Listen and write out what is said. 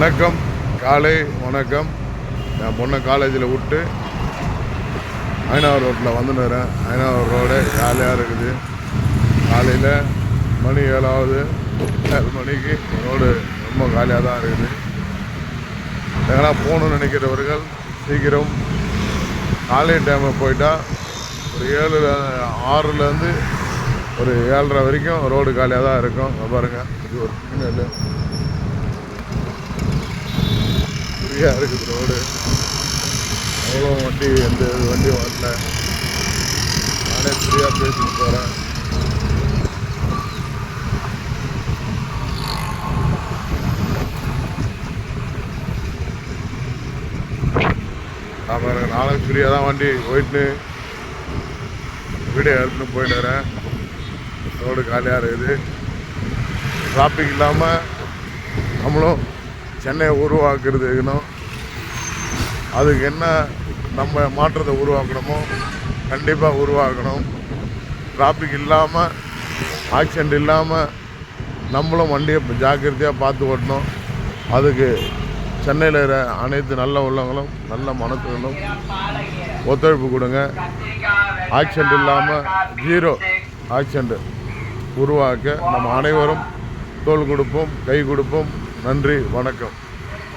வணக்கம், காலை வணக்கம். நான் பொண்ணை காலேஜில் விட்டு ஐநாவூர் ரோட்டில் வந்துடுறேன். ஐநாவூர் ரோடு காலியாக இருக்குது. காலையில் மணி 7 மணிக்கு ரோடு ரொம்ப காலியாக தான் இருக்குது. எங்கன்னா போகணுன்னு நினைக்கிறவர்கள் சீக்கிரம் காலை டைமில் போயிட்டா ஒரு 6லேருந்து ஒரு 7:30 வரைக்கும் ரோடு காலியாக தான் இருக்கும். பாருங்கள், இது ஒரு சிக்னல் ஃப்ரீயாக இருக்குது ரோடு. அவ்வளோ வண்டி, எந்த வண்டியும் வரல. நானே ஃப்ரீயாக பேசிட்டு போகிறேன். நான் நானும் ஃப்ரீயாக தான் வண்டி போயிட்டு வீடியோ எடுத்துன்னு போயிட்டுறேன். ரோடு காலியாக இருக்குது. டிராஃபிக் இல்லாமல் நம்மளும் சென்னையை உருவாக்குறது இருக்கணும். அதுக்கு என்ன நம்ம மாற்றத்தை உருவாக்கணுமோ கண்டிப்பாக உருவாக்கணும். டிராஃபிக் இல்லாமல், ஆக்சிடெண்ட் இல்லாமல் நம்மளும் வண்டியை ஜாக்கிரதையாக பார்த்து ஓட்டணும். அதுக்கு சென்னையில் இருக்கிற அனைத்து நல்ல உள்ளவங்களும் நல்ல மனசுகளும் ஒத்துழைப்பு கொடுங்க. ஆக்சிடெண்ட் இல்லாமல் 0 ஆக்சிடெண்ட் உருவாக்க நம்ம அனைவரும் தோள் கொடுப்போம், கை கொடுப்போம். நன்றி, வணக்கம்.